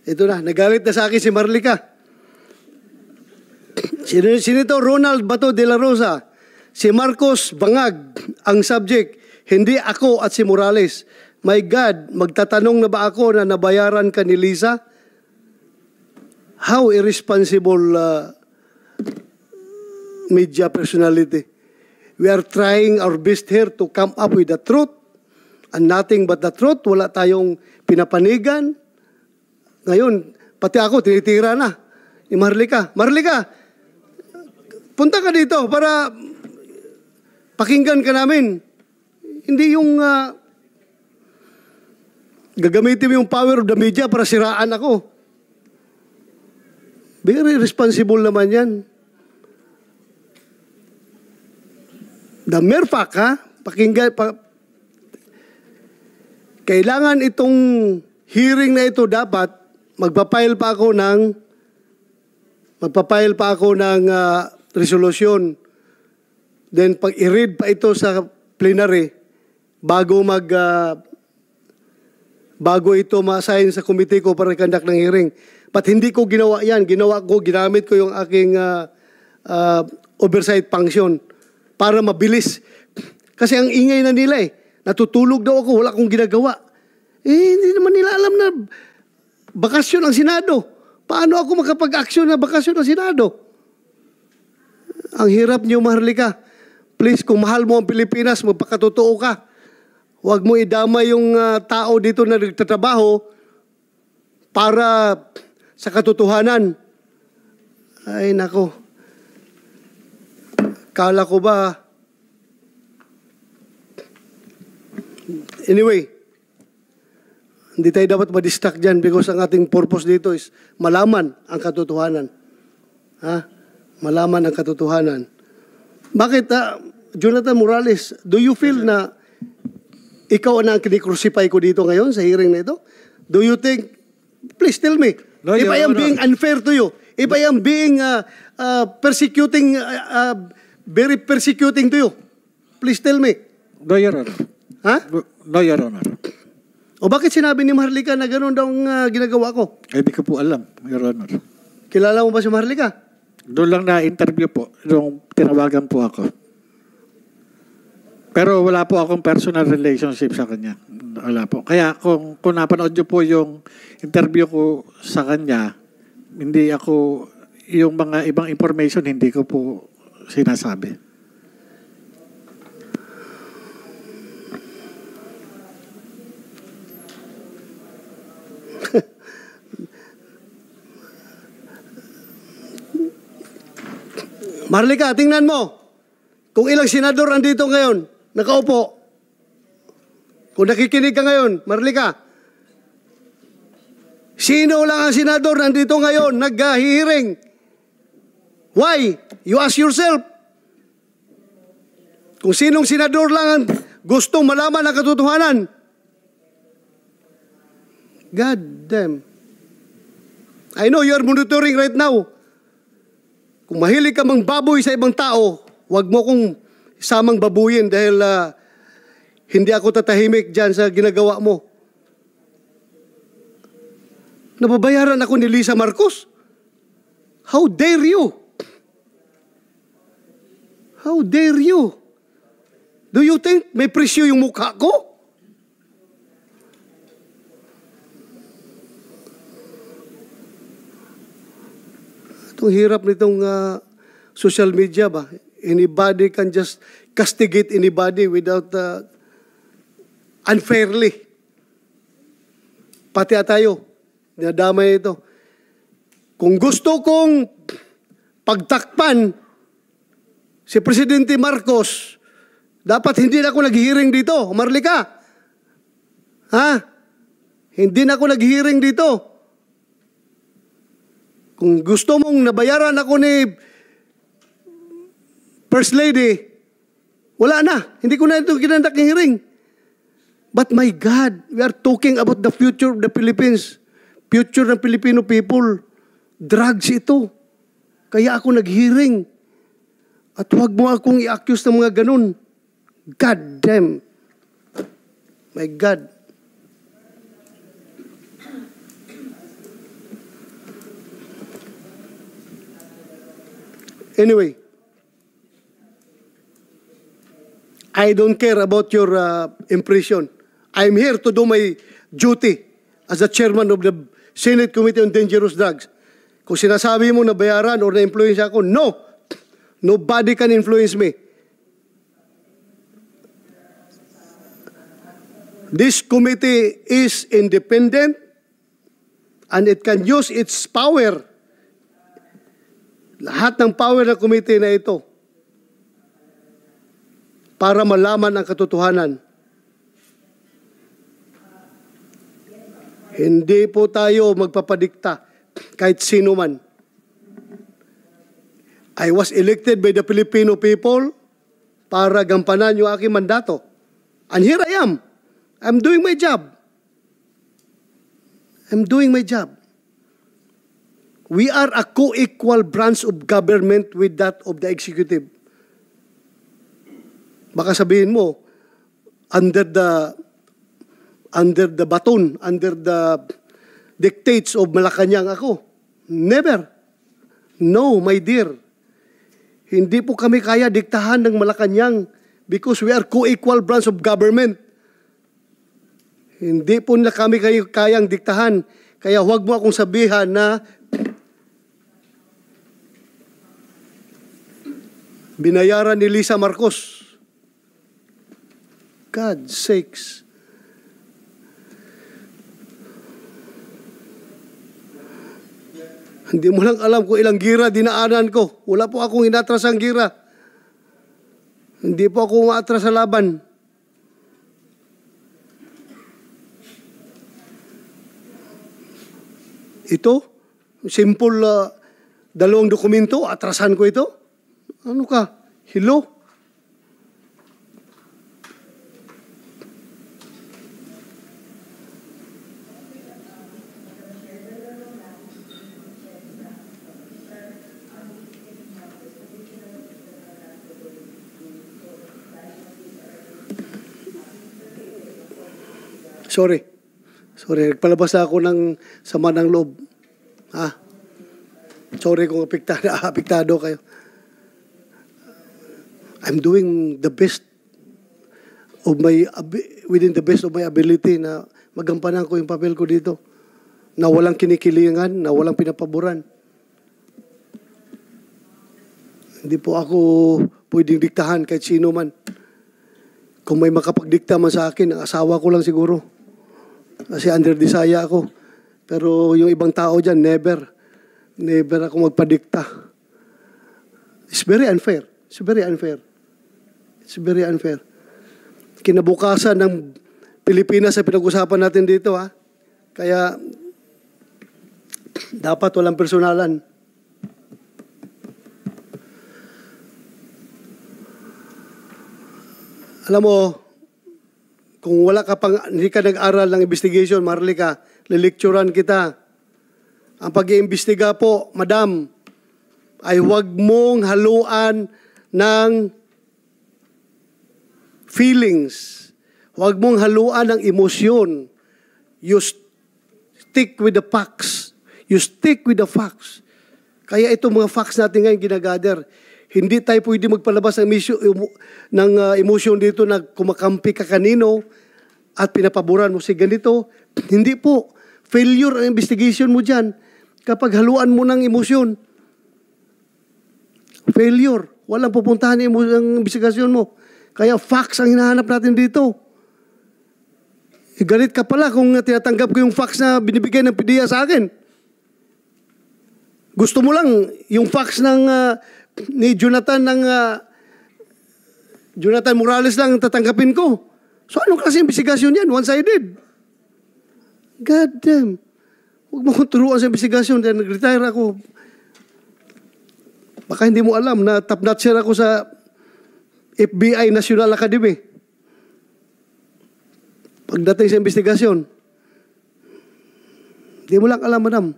Ito na, nagalit na sa akin si Marlica. Senator Ronald Bato de la Rosa, si Marcos Bangag ang subject, hindi ako at si Morales. My God, magtatanong na ba ako na nabayaran ka ni Lisa? How irresponsible media personality. We are trying our best here to come up with the truth and nothing but the truth. Wala tayong pinapanigan. Ngayon, pati ako, tinitira na ni Marlica. Marlica, punta ka dito para pakinggan ka namin. Hindi yung gagamitin mo yung power of the media para siraan ako. Very responsible naman yan. The mere fact, ha? Pakinggan, kailangan itong hearing na ito dapat magpapile pa ako ng resolusyon. Then pag i-read pa ito sa plenary bago ito ma-assign sa committee ko para i-conduct ng hearing. But hindi ko ginawa yan. Ginamit ko yung aking oversight function para mabilis. Kasi ang ingay na nila natutulog daw ako, wala akong ginagawa. Hindi naman nila alam na bakasyon ang Senado. Paano ako makapag-aksyon na bakasyon ang Senado? Ang hirap niyo, Marlica. Please, kung mahal mo ang Pilipinas, magpakatotoo ka. Huwag mo idama yung tao dito na nagtatrabaho para sa katotohanan. Ay, nako. Kala ko ba? Anyway, hindi tayo dapat ma-distract dyan because ang ating purpose dito is malaman ang katotohanan. Ha? Malaman ang katotohanan. Bakit, Jonathan Morales, do you feel na ikaw na ang kinikrucify ko dito ngayon sa hearing na ito? Do you think, please tell me, no, if I am being unfair to you, if I am being very persecuting to you, please tell me. No, Your Honor. Ha? No, Your Honor. O bakit sinabi ni Marlica na gano'n daw ang ginagawa ko? Hindi ko po alam, Your Honor. Kilala mo ba si Marlica? Doon lang na-interview po, nung tinawagan po ako. Pero wala po akong personal relationship sa kanya. Wala po. Kaya kung napanood nyo po yung interview ko sa kanya, hindi ako, yung mga ibang information, hindi ko po sinasabi. Marlica, tingnan mo. Kung ilang senador andito ngayon, nakaupo. Kung nakikinig ka ngayon, Marlica, sino lang ang senador nandito ngayon, nag-hearing? Why? You ask yourself. Kung sinong senador lang ang gustong malaman ang katotohanan. God damn. I know you are monitoring right now. Kung mahilig ka mang baboy sa ibang tao, huwag mo kong isamang babuyin dahil hindi ako tatahimik dyan sa ginagawa mo. Nababayaran ako ni Lisa Marcos? How dare you? How dare you? Do you think may presyo yung mukha ko? Itong hirap nitong social media ba? Anybody can just castigate anybody without unfairly. Pati tayo, dinadamay ito. Kung gusto kong pagtakpan si Presidente Marcos, dapat hindi na ako nag-hearing dito, Marlica. Ha? Hindi na ako nag-hearing dito. Kung gusto mong nabayaran ako ni First Lady, wala na. Hindi ko na ito kinandak ng hearing. But my God, we are talking about the future of the Philippines. Future ng Filipino people. Drugs ito. Kaya ako nag-hearing. At huwag mo akong i-accuse ng mga ganun. God damn. My God. Anyway, I don't care about your impression. I'm here to do my duty as the chairman of the Senate Committee on Dangerous Drugs. Kung sinasabi mo na bayaran or na-influence ako, no! Nobody can influence me. This committee is independent and it can use its power. Lahat ng power ng committee na ito para malaman ang katotohanan. Hindi po tayo magpapadikta kahit sino man. I was elected by the Filipino people para gampanan yung aking mandato. And here I am. I'm doing my job. I'm doing my job. We are a co-equal branch of government with that of the executive. Baka sabihin mo, under the baton, under the dictates of Malacanang ako. Never. No, my dear. Hindi po kami kaya diktahan ng Malacanang because we are co-equal branch of government. Hindi po na kami kayang diktahan. Kaya huwag mo akong sabihan na binayaran ni Lisa Marcos. God sakes. Hindi mo lang alam kung ilang gira dinaanan ko. Wala po akong inatras ang gira. Hindi po ako umaatras sa laban. Ito, simple dalawang dokumento, atrasan ko ito. Ano ka? Hello? Sorry, nagpalabas na ako ng sama ng loob. Sorry kung apektado kayo. I'm doing the best of within the best of my ability na magampanan ko yung papel ko dito. Na walang kinikilingan, na walang pinapaboran. Hindi po ako pwedeng diktahan kahit sino man. Kung may makapagdikta man sa akin, ang asawa ko lang siguro. Kasi under desaya ako. Pero yung ibang tao dyan, never ako magpadikta. It's very unfair. It's very unfair. It's very unfair. Kinabukasan ng Pilipinas sa pinag-usapan natin dito, ha? Kaya, dapat walang personalan. Alam mo, kung wala ka pang, hindi ka nag-aral ng investigation, Marlica, lilecturan kita. Ang pag-iimbestiga po, madam, ay huwag mong haluan ng feelings. Huwag mong haluan ng emosyon. You stick with the facts. You stick with the facts. Kaya itong mga facts natin ngayon ginagather. Hindi tayo pwede magpalabas ng emosyon dito na kumakampi ka kanino at pinapaboran mo si ganito. Hindi po. Failure ang investigation mo dyan kapag haluan mo ng emosyon. Failure. Walang pupuntahan ang investigasyon mo. Kaya facts ang hinahanap natin dito. Galit ka pala kung tinatanggap ko yung facts na binibigay ng PDEA sa akin. Gusto mo lang yung facts ni Jonathan Jonathan Morales lang tatanggapin ko. So anong klase investigasyon yan? One-sided. God damn. Huwag mo kong turuan sa investigasyon dahil nag-retire ako. Baka hindi mo alam na top-notcher ako sa FBI National Academy. Pagdating sa investigasyon, hindi mo lang alam, madam.